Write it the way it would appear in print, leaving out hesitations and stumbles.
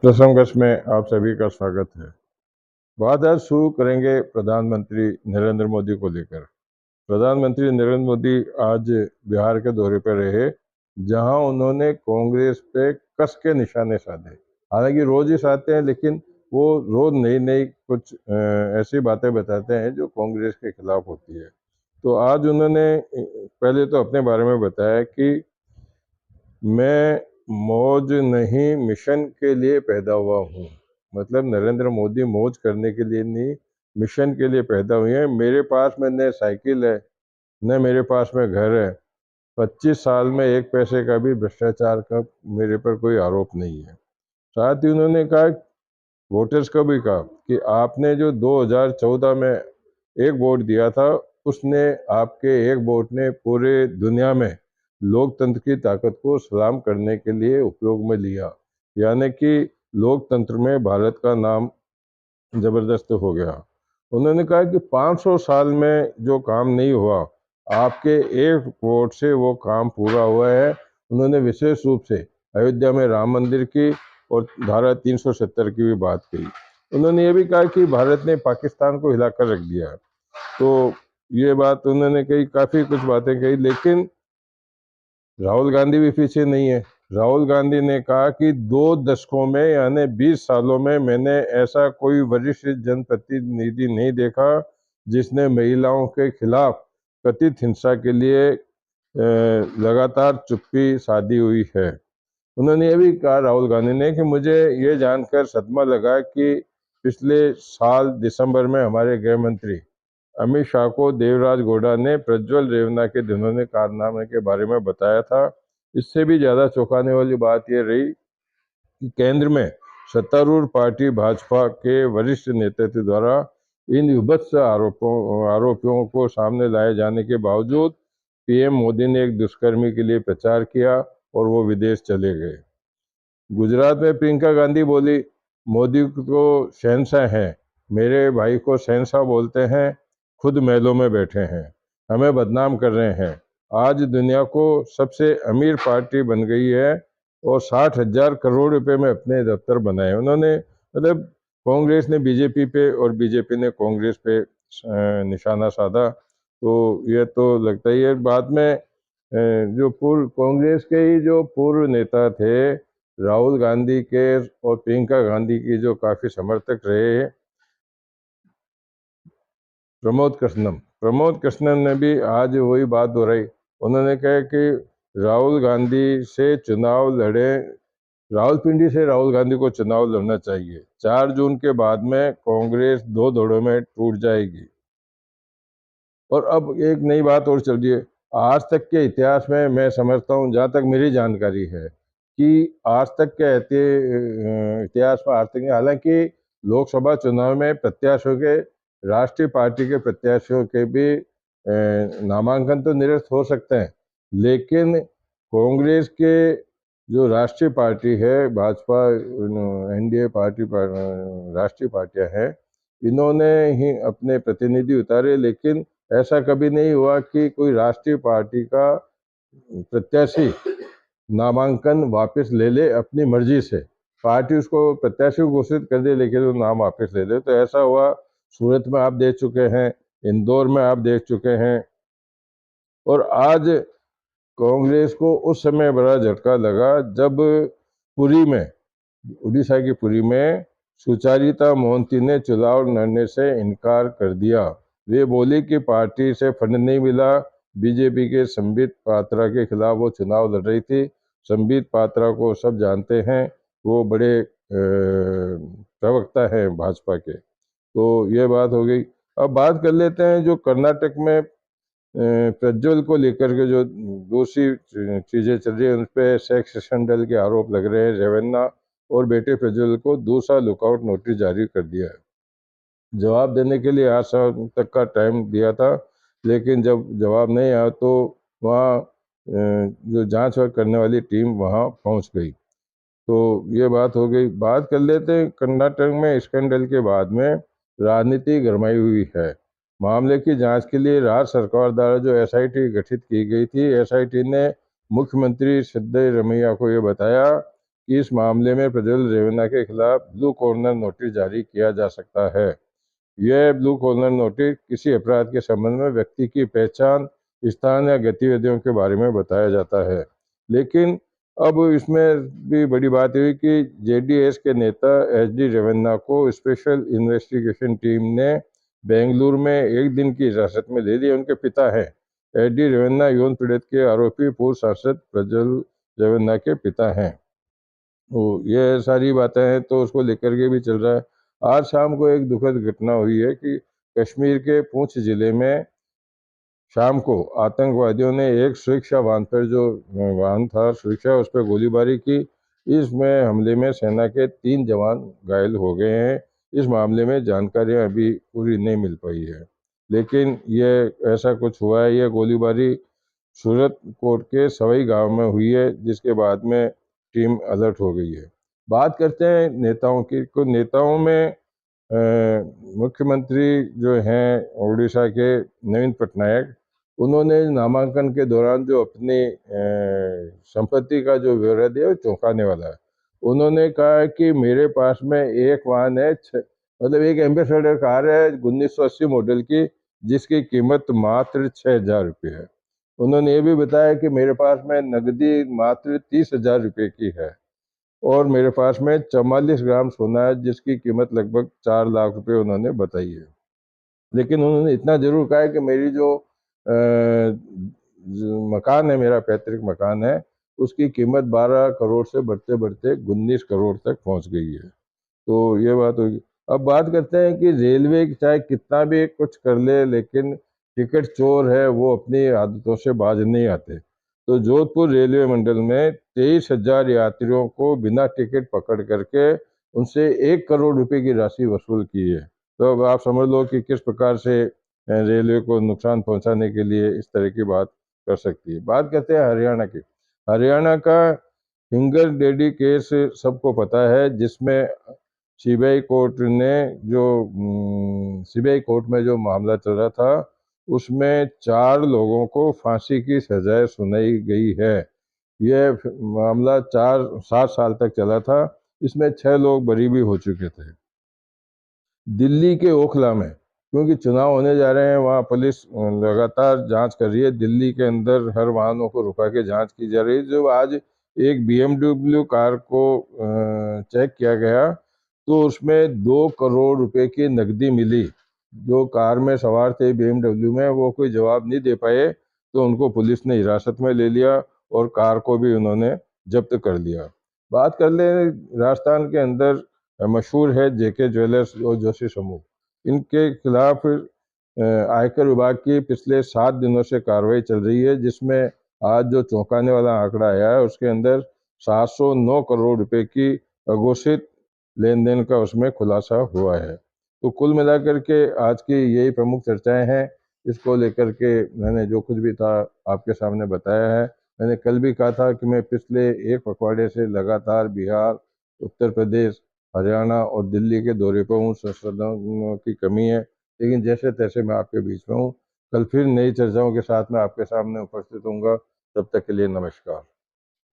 प्रसंगस में आप सभी का स्वागत है। बात आज शुरू करेंगे प्रधानमंत्री नरेंद्र मोदी को लेकर। प्रधानमंत्री नरेंद्र मोदी आज बिहार के दौरे पर रहे, जहां उन्होंने कांग्रेस पे कस के निशाने साधे। हालांकि रोज ही साधते हैं, लेकिन वो रोज नई नई कुछ ऐसी बातें बताते हैं जो कांग्रेस के खिलाफ होती है। तो आज उन्होंने पहले तो अपने बारे में बताया कि मैं मौज नहीं मिशन के लिए पैदा हुआ हूँ। मतलब नरेंद्र मोदी मौज करने के लिए नहीं, मिशन के लिए पैदा हुए हैं। मेरे पास में न साइकिल है, न मेरे पास में घर है। 25 साल में एक पैसे का भी भ्रष्टाचार का मेरे पर कोई आरोप नहीं है। साथ ही उन्होंने कहा, वोटर्स को भी कहा कि आपने जो 2014 में एक वोट दिया था, उसने आपके एक वोट ने पूरे दुनिया में लोकतंत्र की ताकत को सलाम करने के लिए उपयोग में लिया। यानी कि लोकतंत्र में भारत का नाम जबरदस्त हो गया। उन्होंने कहा कि 500 साल में जो काम नहीं हुआ, आपके एक वोट से वो काम पूरा हुआ है। उन्होंने विशेष रूप से अयोध्या में राम मंदिर की और धारा 370 की भी बात कही। उन्होंने ये भी कहा कि भारत ने पाकिस्तान को हिलाकर रख दिया। तो ये बात उन्होंने कही, काफ़ी कुछ बातें कही। लेकिन राहुल गांधी भी पीछे नहीं है। राहुल गांधी ने कहा कि 2 दशकों में यानी 20 सालों में मैंने ऐसा कोई वरिष्ठ जनप्रतिनिधि नहीं देखा जिसने महिलाओं के खिलाफ कथित हिंसा के लिए लगातार चुप्पी साधी हुई है। उन्होंने ये भी कहा, राहुल गांधी ने, कि मुझे ये जानकर सदमा लगा कि पिछले साल दिसंबर में हमारे गृह मंत्री अमित शाह को देवराज गौड़ा ने प्रज्वल रेवन्ना के घिनौने कारनामे के बारे में बताया था। इससे भी ज़्यादा चौंकाने वाली बात यह रही कि केंद्र में सत्तारूढ़ पार्टी भाजपा के वरिष्ठ नेतृत्व द्वारा इन विभत्स आरोपियों को सामने लाए जाने के बावजूद पीएम मोदी ने एक दुष्कर्मी के लिए प्रचार किया और वो विदेश चले गए। गुजरात में प्रियंका गांधी बोली, मोदी को शहंशाह हैं, मेरे भाई को शहंशाह बोलते हैं, खुद महलों में बैठे हैं, हमें बदनाम कर रहे हैं। आज दुनिया को सबसे अमीर पार्टी बन गई है और 60,000 करोड़ रुपए में अपने दफ्तर बनाए। उन्होंने मतलब कांग्रेस ने बीजेपी पे और बीजेपी ने कांग्रेस पे निशाना साधा। तो ये तो लगता ही है। बाद में जो पूर्व कांग्रेस के ही जो पूर्व नेता थे, राहुल गांधी के और प्रियंका गांधी की जो काफ़ी समर्थक रहे, प्रमोद कृष्णन ने भी आज वही बात दोहराई। उन्होंने कहा कि राहुल गांधी से चुनाव लड़े, रावलपिंडी से राहुल गांधी को चुनाव लड़ना चाहिए। 4 जून के बाद में कांग्रेस 2 दौड़ों में टूट जाएगी। और अब एक नई बात और चल रही है। आज तक के इतिहास में मैं समझता हूँ, जहाँ तक मेरी जानकारी है, कि आज तक के इतिहास में आज तक, हालांकि लोकसभा चुनाव में प्रत्याशियों के, राष्ट्रीय पार्टी के प्रत्याशियों के भी नामांकन तो निरस्त हो सकते हैं, लेकिन कांग्रेस के जो राष्ट्रीय पार्टी है, भाजपा, एनडीए पार्टी, राष्ट्रीय पार्टियां हैं, इन्होंने ही अपने प्रतिनिधि उतारे। लेकिन ऐसा कभी नहीं हुआ कि कोई राष्ट्रीय पार्टी का प्रत्याशी नामांकन वापस ले ले अपनी मर्जी से। पार्टी उसको प्रत्याशी घोषित कर दे, लेकिन वो नाम वापस ले ले। तो ऐसा हुआ सूरत में आप देख चुके हैं, इंदौर में आप देख चुके हैं। और आज कांग्रेस को उस समय बड़ा झटका लगा जब पुरी में, उड़ीसा की पुरी में सुचारिता मोहंती ने चुनाव लड़ने से इनकार कर दिया। वे बोली कि पार्टी से फंड नहीं मिला। बीजेपी के संबित पात्रा के खिलाफ वो चुनाव लड़ रही थी। संबित पात्रा को सब जानते हैं, वो बड़े प्रवक्ता हैं भाजपा के। तो ये बात हो गई। अब बात कर लेते हैं जो कर्नाटक में प्रज्वल को लेकर के जो दूसरी चीजें चल रही है, उन पर सेक्स स्कैंडल के आरोप लग रहे हैं। रेवन्ना और बेटे प्रज्वल को 2 साल लुकआउट नोटिस जारी कर दिया है। जवाब देने के लिए 8 साल तक का टाइम दिया था, लेकिन जब जवाब नहीं आया तो वहाँ जो जांच करने वाली टीम वहाँ पहुँच गई। तो ये बात हो गई। बात कर लेते हैं कर्नाटक में स्कैंडल के बाद में राजनीति गरमाई हुई है। मामले की जांच के लिए राज्य सरकार द्वारा जो एसआईटी गठित की गई थी, एसआईटी ने मुख्यमंत्री सिद्धरामैया को ये बताया इस मामले में प्रज्वल रेवन्ना के खिलाफ ब्लू कॉर्नर नोटिस जारी किया जा सकता है। यह ब्लू कॉर्नर नोटिस किसी अपराध के संबंध में व्यक्ति की पहचान, स्थान या गतिविधियों के बारे में बताया जाता है। लेकिन अब इसमें भी बड़ी बात हुई कि जेडीएस के नेता एचडी रेवन्ना को स्पेशल इन्वेस्टिगेशन टीम ने बेंगलुरु में एक दिन की हिरासत में ले लिया। उनके पिता हैं एचडी रेवन्ना, यौन पीड़ित के आरोपी पूर्व सांसद प्रज्वल रेवन्ना के पिता हैं। ये सारी बातें हैं तो उसको लेकर के भी चल रहा है। आज शाम को एक दुखद घटना हुई है कि कश्मीर के पुंछ जिले में शाम को आतंकवादियों ने एक सुरक्षा वाहन पर, जो वाहन था सुरक्षा, उस पर गोलीबारी की। इसमें हमले में सेना के 3 जवान घायल हो गए हैं। इस मामले में जानकारियां अभी पूरी नहीं मिल पाई है, लेकिन ये ऐसा कुछ हुआ है। यह गोलीबारी सूरत कोट के सवई गांव में हुई है, जिसके बाद में टीम अलर्ट हो गई है। बात करते हैं नेताओं की। कुछ नेताओं में मुख्यमंत्री जो हैं उड़ीसा के नवीन पटनायक, उन्होंने नामांकन के दौरान जो अपनी संपत्ति का जो ब्यौरा दिया वो चौंकाने वाला है। उन्होंने कहा कि मेरे पास में एक वाहन है, मतलब एक एम्बेसडर कार है 1980 मॉडल की, जिसकी कीमत मात्र 6,000 रुपये है। उन्होंने ये भी बताया कि मेरे पास में नकदी मात्र 30,000 रुपये की है और मेरे पास में 44 ग्राम सोना है, जिसकी कीमत लगभग 4 लाख रुपए उन्होंने बताई है। लेकिन उन्होंने इतना जरूर कहा है कि मेरी जो मकान है, मेरा पैतृक मकान है, उसकी कीमत 12 करोड़ से बढ़ते बढ़ते 19 करोड़ तक पहुंच गई है। तो ये बात होगी। अब बात करते हैं कि रेलवे चाहे कितना भी कुछ कर ले, लेकिन टिकट चोर है, वो अपनी आदतों से बाज नहीं आते। तो जोधपुर रेलवे मंडल में 23,000 यात्रियों को बिना टिकट पकड़ करके उनसे 1 करोड़ रुपए की राशि वसूल की है। तो अब आप समझ लो कि किस प्रकार से रेलवे को नुकसान पहुंचाने के लिए इस तरह की बात कर सकती है। बात करते हैं हरियाणा की। हरियाणा का फिंगर डेडी केस सबको पता है, जिसमें सीबीआई कोर्ट ने जो सीबीआई कोर्ट में जो मामला चल रहा था, उसमें 4 लोगों को फांसी की सजाएं सुनाई गई है। यह मामला 7 साल तक चला था। इसमें 6 लोग बरी भी हो चुके थे। दिल्ली के ओखला में, क्योंकि चुनाव होने जा रहे हैं, वहाँ पुलिस लगातार जांच कर रही है। दिल्ली के अंदर हर वाहनों को रुका के जांच की जा रही है। जो आज एक BMW कार को चेक किया गया, तो उसमें 2 करोड़ रुपए की नकदी मिली। जो कार में सवार थे BMW में, वो कोई जवाब नहीं दे पाए, तो उनको पुलिस ने हिरासत में ले लिया और कार को भी उन्होंने जब्त कर लिया। बात कर ले राजस्थान के अंदर मशहूर है जेके ज्वेलर्स और जोशी समूह। इनके खिलाफ आयकर विभाग की पिछले 7 दिनों से कार्रवाई चल रही है, जिसमें आज जो चौंकाने वाला आंकड़ा आया है, उसके अंदर 709 करोड़ रुपए की अघोषित लेन देन का उसमें खुलासा हुआ है। तो कुल मिलाकर के आज की यही प्रमुख चर्चाएं हैं। इसको लेकर के मैंने जो कुछ भी था आपके सामने बताया है। मैंने कल भी कहा था कि मैं पिछले 1 पखवाड़े से लगातार बिहार, उत्तर प्रदेश, हरियाणा और दिल्ली के दौरे पर हूँ। संसाधनों की कमी है, लेकिन जैसे तैसे मैं आपके बीच में हूँ। कल फिर नई चर्चाओं के साथ मैं आपके सामने उपस्थित होऊंगा। तब तक के लिए नमस्कार।